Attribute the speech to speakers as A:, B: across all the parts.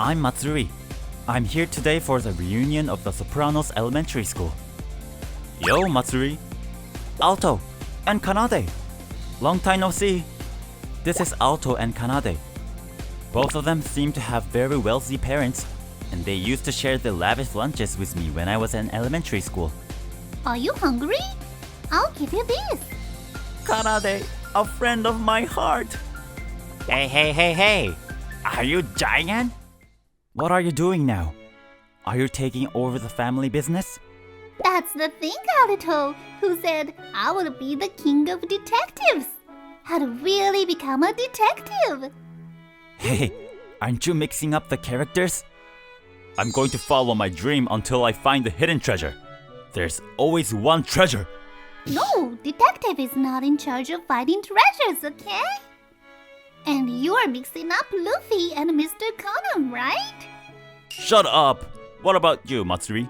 A: I'm Matsuri. I'm here today for the reunion of the Sopranos Elementary School. Yo, Matsuri. Alto and Kanade. Long time no see. This is Alto and Kanade. Both of them seem to have very wealthy parents, and they used to share the lavish lunches with me when I was in elementary school.
B: Are you hungry? I'll give you this.
A: Kanade, a friend of my heart. Hey. Are you giant? What are you doing now? Are you taking over the family business?
B: That's the thing, Alito, who said I would be the king of detectives. How to really become a detective.
A: Hey, aren't you mixing up the characters? I'm going to follow my dream until I find the hidden treasure. There's always one treasure.
B: No, detective is not in charge of finding treasures, okay? And you are mixing up Luffy and Mr. Conan, right?
A: Shut up! What about you, Matsuri?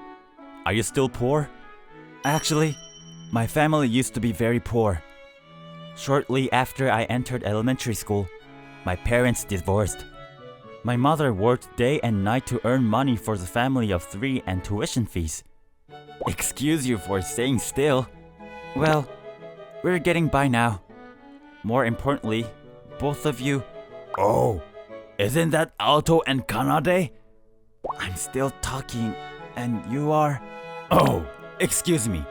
A: Are you still poor? Actually, my family used to be very poor. Shortly after I entered elementary school, my parents divorced. My mother worked day and night to earn money for the family of 3 and tuition fees. Excuse you for staying still. Well, we're getting by now. More importantly, both of you... Oh, isn't that Alto and Kanade? I'm still talking, and you are... Oh, excuse me.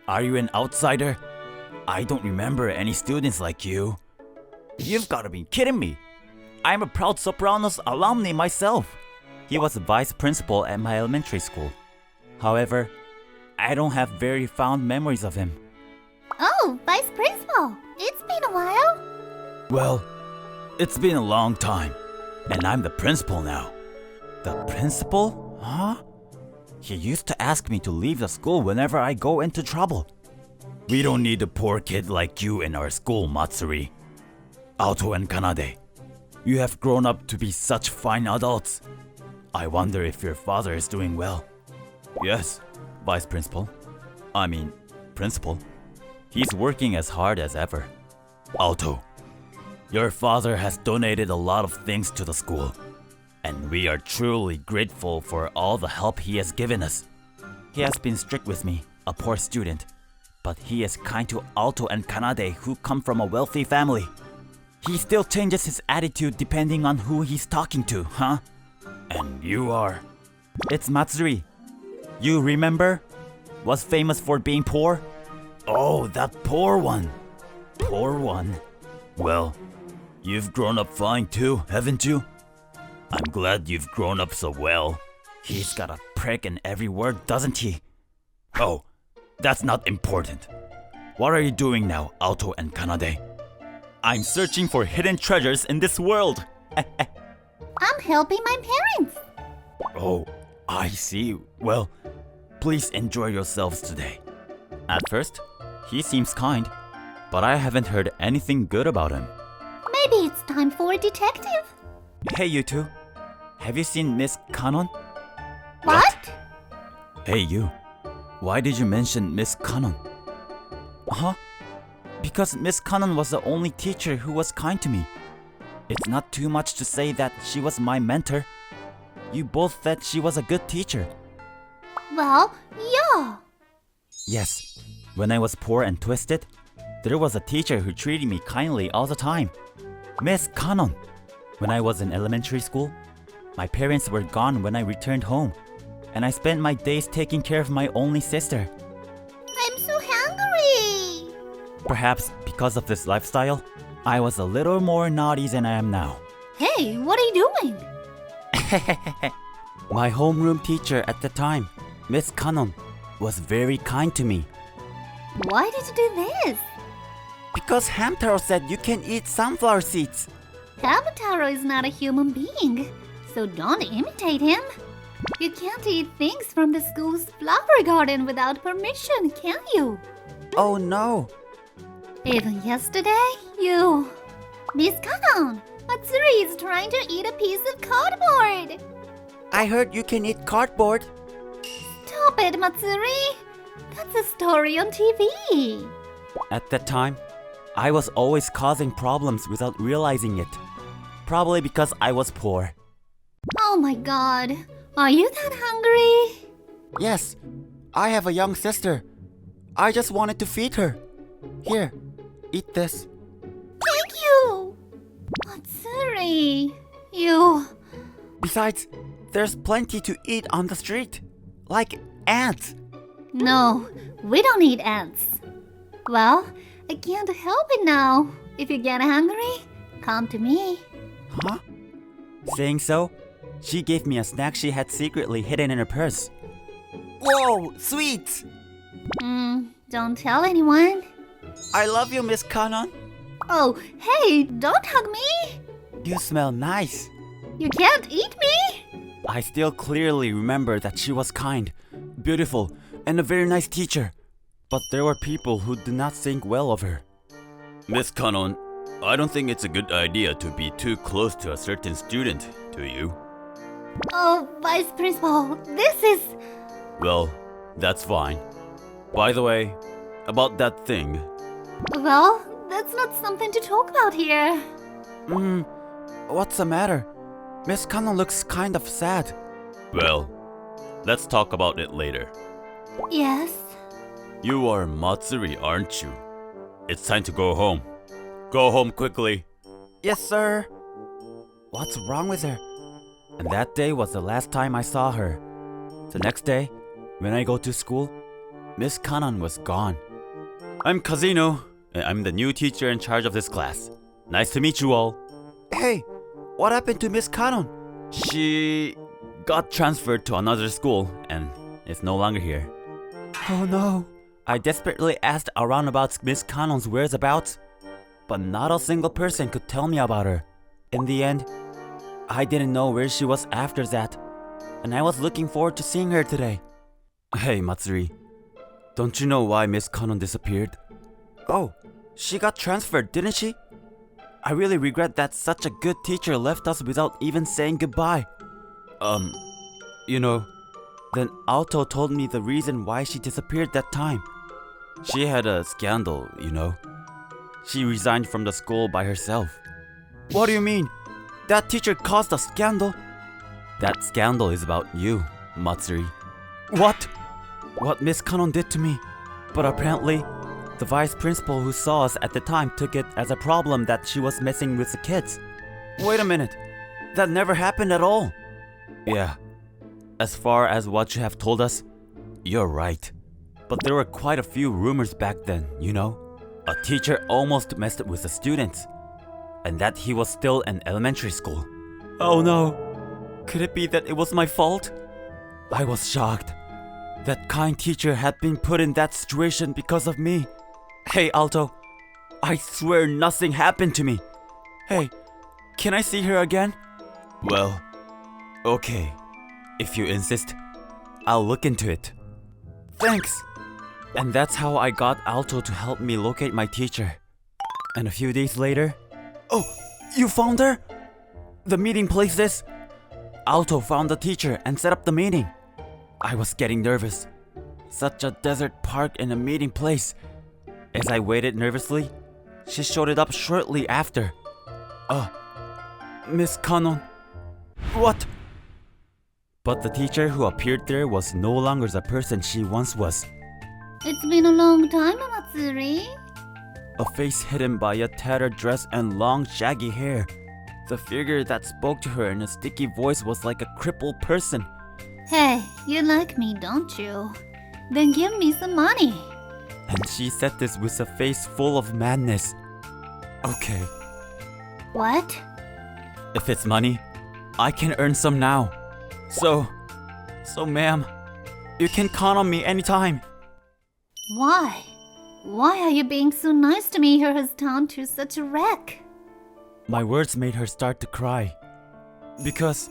A: Are you an outsider? I don't remember any students like you. You've gotta be kidding me. I'm a proud Sopranos alumni myself. He was a vice principal at my elementary school. However, I don't have very fond memories of him.
B: Oh, vice principal. It's been a while.
A: Well, it's been a long time, and I'm the principal now. The principal? Huh? He used to ask me to leave the school whenever I go into trouble. We don't need a poor kid like you in our school, Matsuri. Alto and Kanade, you have grown up to be such fine adults. I wonder if your father is doing well. Yes, vice principal. Principal. He's working as hard as ever. Alto, your father has donated a lot of things to the school, and we are truly grateful for all the help he has given us. He has been strict with me, a poor student, but he is kind to Alto and Kanade, who come from a wealthy family. He still changes his attitude depending on who he's talking to, huh? And you are... It's Matsuri. You remember? Was famous for being poor? Oh, that poor one. Poor one. Well, you've grown up fine too, haven't you? I'm glad you've grown up so well. He's got a prick in every word, doesn't he? Oh, that's not important. What are you doing now, Alto and Kanade? I'm searching for hidden treasures in this world.
B: I'm helping my parents.
A: Oh, I see. Well, please enjoy yourselves today. At first, he seems kind, but I haven't heard anything good about him.
B: Maybe it's time for a detective.
A: Hey, you two. Have you seen Miss Cannon?
B: What?
A: Hey, you. Why did you mention Miss Cannon? Huh? Because Miss Cannon was the only teacher who was kind to me. It's not too much to say that she was my mentor. You both said she was a good teacher.
B: Well, yeah.
A: Yes, when I was poor and twisted, there was a teacher who treated me kindly all the time. Miss Cannon. When I was in elementary school, my parents were gone when I returned home, and I spent my days taking care of my only sister.
B: I'm so hungry.
A: Perhaps because of this lifestyle, I was a little more naughty than I am now.
B: Hey, what are you doing?
A: My homeroom teacher at the time, Miss Cannon, was very kind to me.
B: Why did you do this?
A: Because Hamtaro said you can eat sunflower seeds.
B: Hamtaro is not a human being, so don't imitate him. You can't eat things from the school's flower garden without permission, can you?
A: Oh no.
B: Even yesterday, you... Miss Kanon, Matsuri is trying to eat a piece of cardboard.
A: I heard you can eat cardboard.
B: Stop it, Matsuri. That's a story on TV.
A: At that time, I was always causing problems without realizing it. Probably because I was poor.
B: Oh my god. Are you that hungry?
A: Yes, I have a young sister. I just wanted to feed her. Here, eat this.
B: Thank you. Matsuri, you...
A: Besides, there's plenty to eat on the street. Like ants.
B: No, we don't eat ants. Well, I can't help it now. If you get hungry, come to me.
A: Huh? Saying so, she gave me a snack she had secretly hidden in her purse. Whoa, sweet!
B: Don't tell anyone.
A: I love you, Miss Kanon.
B: Oh, hey, don't hug me.
A: You smell nice.
B: You can't eat me.
A: I still clearly remember that she was kind, beautiful, and a very nice teacher. But there were people who did not think well of her. Miss Kanon, I don't think it's a good idea to be too close to a certain student, do you?
B: Oh, Vice Principal, this is...
A: Well, that's fine. By the way, about that thing.
B: Well, that's not something to talk about here.
A: What's the matter? Miss Kanon looks kind of sad. Well, let's talk about it later.
B: Yes?
A: You are Matsuri, aren't you? It's time to go home. Go home quickly. Yes, sir. What's wrong with her? And that day was the last time I saw her. The next day, when I go to school, Miss Kanon was gone. I'm Kazino, and I'm the new teacher in charge of this class. Nice to meet you all. Hey, what happened to Miss Kanon? She got transferred to another school and is no longer here. Oh no. I desperately asked around about Miss Kanon's whereabouts, but not a single person could tell me about her. In the end, I didn't know where she was after that, and I was looking forward to seeing her today. Hey, Matsuri, don't you know why Miss Kanon disappeared? Oh, she got transferred, didn't she? I really regret that such a good teacher left us without even saying goodbye. Then Alto told me the reason why she disappeared that time. She had a scandal, you know. She resigned from the school by herself. What do you mean? That teacher caused a scandal? That scandal is about you, Matsuri. What? What Miss Kanon did to me. But apparently, the vice principal who saw us at the time took it as a problem that she was messing with the kids. Wait a minute. That never happened at all. Yeah. As far as what you have told us, you're right. But there were quite a few rumors back then, you know? A teacher almost messed with the students. And that he was still in elementary school. Oh no. Could it be that it was my fault? I was shocked. That kind teacher had been put in that situation because of me. Hey, Alto. I swear nothing happened to me. Hey, can I see her again? Well, okay. If you insist, I'll look into it. Thanks. And that's how I got Alto to help me locate my teacher. And a few days later... Oh, you found her? The meeting place is... Alto found the teacher and set up the meeting. I was getting nervous. Such a desert park and a meeting place. As I waited nervously, she showed it up shortly after. Miss Kanon. What? But the teacher who appeared there was no longer the person she once was.
B: It's been a long time, Matsuri.
A: A face hidden by a tattered dress and long shaggy hair. The figure that spoke to her in a sticky voice was like a crippled person.
B: Hey, you like me, don't you? Then give me some money.
A: And she said this with a face full of madness. Okay.
B: What?
A: If it's money, I can earn some now. So ma'am, you can count on me anytime.
B: Why? Why are you being so nice to me who has turned to such a wreck?
A: My words made her start to cry. Because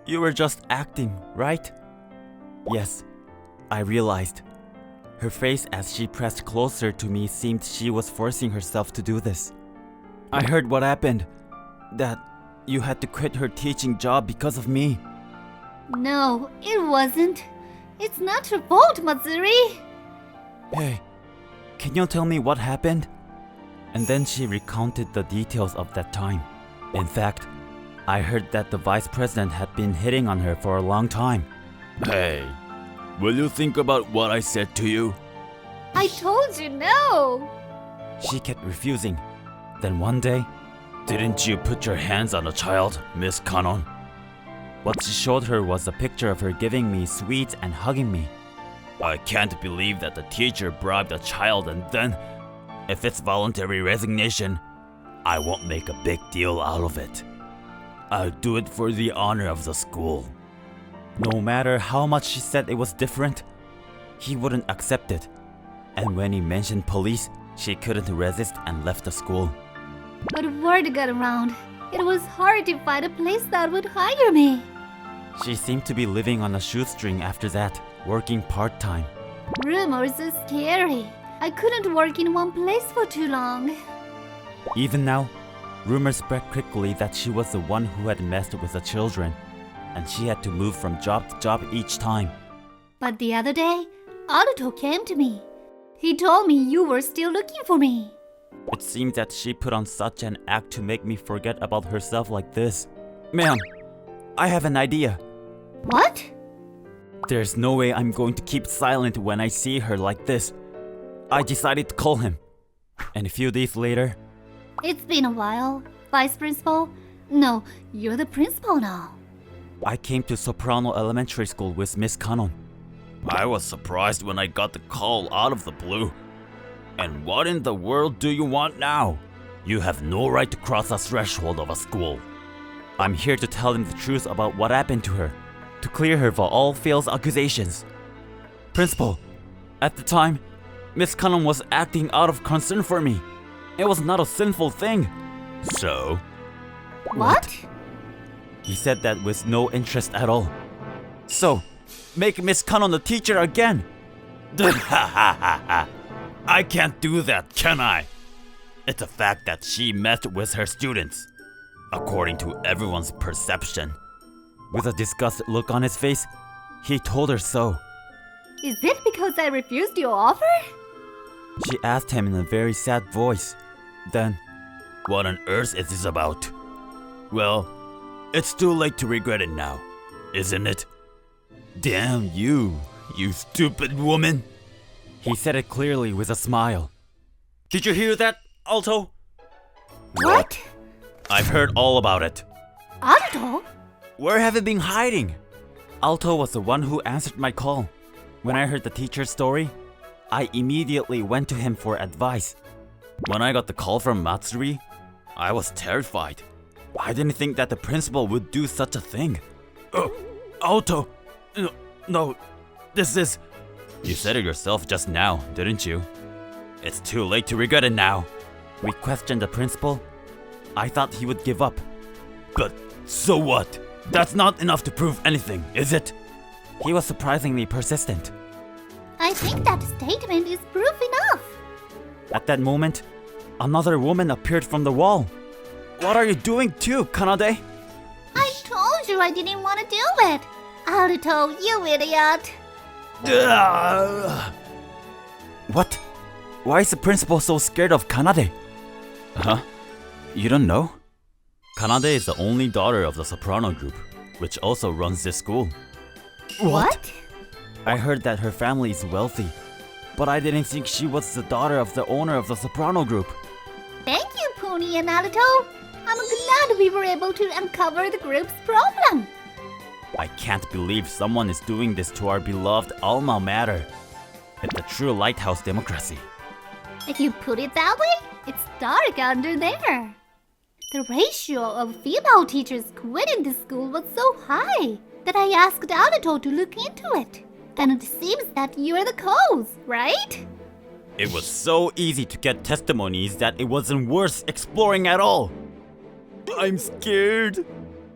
A: you were just acting, right? Yes, I realized. Her face as she pressed closer to me seemed she was forcing herself to do this. I heard what happened. That you had to quit her teaching job because of me.
B: No, it wasn't. It's not your fault, Matsuri.
A: Hey, can you tell me what happened? And then she recounted the details of that time. In fact, I heard that the vice president had been hitting on her for a long time.
C: Hey, will you think about what I said to you?
B: I told you no.
A: She kept refusing. Then one day,
C: Didn't you put your hands on a child, Miss Cannon?
A: what she showed her was a picture of her giving me sweets and hugging me.
C: I can't believe that the teacher bribed a child and then, if it's voluntary resignation, I won't make a big deal out of it. I'll do it for the honor of the school.
A: No matter how much she said it was different, he wouldn't accept it. And when he mentioned police, she couldn't resist and left the school.
B: But word got around. It was hard to find a place that would hire me.
A: She seemed to be living on a shoestring after that, working part-time.
B: Rumors are scary. I couldn't work in one place for too long.
A: Even now, rumors spread quickly that she was the one who had messed with the children, and she had to move from job to job each time.
B: But the other day, Aruto came to me. He told me you were still looking for me.
A: It seemed that she put on such an act to make me forget about herself like this. Ma'am, I have an idea.
B: What?
A: There's no way I'm going to keep silent when I see her like this. I decided to call him. And a few days later,
B: It's been a while. Vice principal? No, you're the principal now.
A: I came to Soprano Elementary School with Miss Cannon.
C: I was surprised when I got the call out of the blue. And what in the world do you want now? You have no right to cross the threshold of a school.
A: I'm here to tell him the truth about what happened to her, to clear her of all false accusations. Principal, at the time, Miss Cannon was acting out of concern for me. It was not a sinful thing.
C: So?
B: What?
A: He said that with no interest at all. So, make Miss Cannon the teacher again.
C: I can't do that, can I? It's a fact that she met with her students, according to everyone's perception.
A: With a disgusted look on his face, he told her so.
B: Is it because I refused your offer?
A: She asked him in a very sad voice. Then,
C: What on earth is this about? Well, it's too late to regret it now, isn't it? Damn you, you stupid woman!
A: he said it clearly with a smile. Did you hear that, Alto?
B: What?
C: I've heard all about it.
B: Aruto?
A: Where have you been hiding? Alto was the one who answered my call. When I heard the teacher's story, I immediately went to him for advice.
C: When I got the call from Matsuri, I was terrified.
A: I didn't think that the principal would do such a thing.
C: Alto! No, this is... You said it yourself just now, didn't you? It's too late to regret it now.
A: We questioned the principal. I thought he would give up.
C: But so what? That's not enough to prove anything, is it?
A: He was surprisingly persistent.
B: I think that statement is proof enough.
A: At that moment, another woman appeared from the wall. What are you doing too, Kanade?
B: I told you I didn't want to do it. Aruto, you idiot.
A: What? Why is the principal so scared of Kanade?
C: Huh? You don't know? Kanade is the only daughter of the soprano group, which also runs this school.
B: What?
A: I heard that her family is wealthy, but I didn't think she was the daughter of the owner of the soprano group.
B: Thank you, Puni and Aruto. I'm glad we were able to uncover the group's problem.
A: I can't believe someone is doing this to our beloved alma mater. It's a true lighthouse democracy.
B: If you put it that way, it's dark under there. The ratio of female teachers quitting the school was so high that I asked Aruto to look into it. And it seems that you're the cause, right?
A: It was so easy to get testimonies that it wasn't worth exploring at all. I'm scared.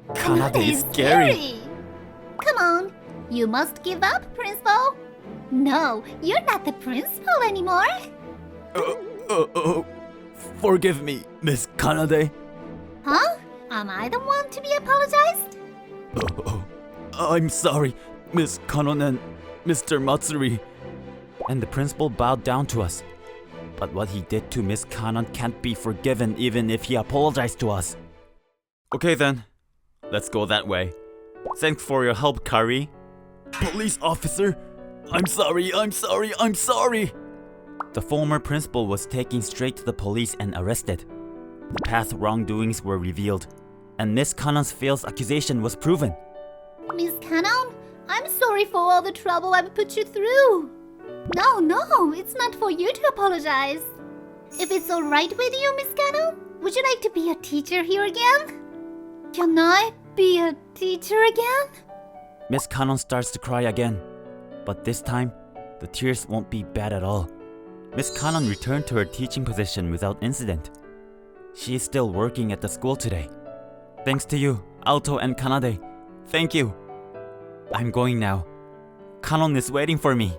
A: Kanade is scary.
B: Come on, you must give up, principal. No, you're not the principal anymore.
A: Forgive me, Miss Kanade.
B: Huh? Am I the one to be apologized?
A: I'm sorry, Miss Kannon and Mr. Matsuri. And the principal bowed down to us. But what he did to Miss Kannon can't be forgiven even if he apologized to us. Okay then,
C: Let's go that way. Thanks for your help, Kari. Police officer, I'm sorry.
A: The former principal was taken straight to the police and arrested. The past wrongdoings were revealed, and Miss Cannon's false accusation was proven.
B: Miss Cannon, I'm sorry for all the trouble I've put you through. No, it's not for you to apologize. If it's alright with you, Miss Cannon, would you like to be a teacher here again? Can I be a teacher again?
A: Miss Cannon starts to cry again, but this time, the tears won't be bad at all. Miss Cannon returned to her teaching position without incident. She is still working at the school today. Thanks to you, Alto and Kanade. Thank you. I'm going now. Cannon is waiting for me.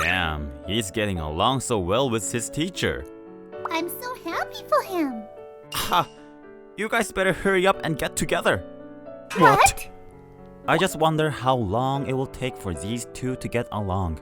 C: Damn, he's getting along so well with his teacher.
B: I'm so happy for him.
A: Ha! You guys better hurry up and get together.
B: What?
A: I just wonder how long it will take for these two to get along.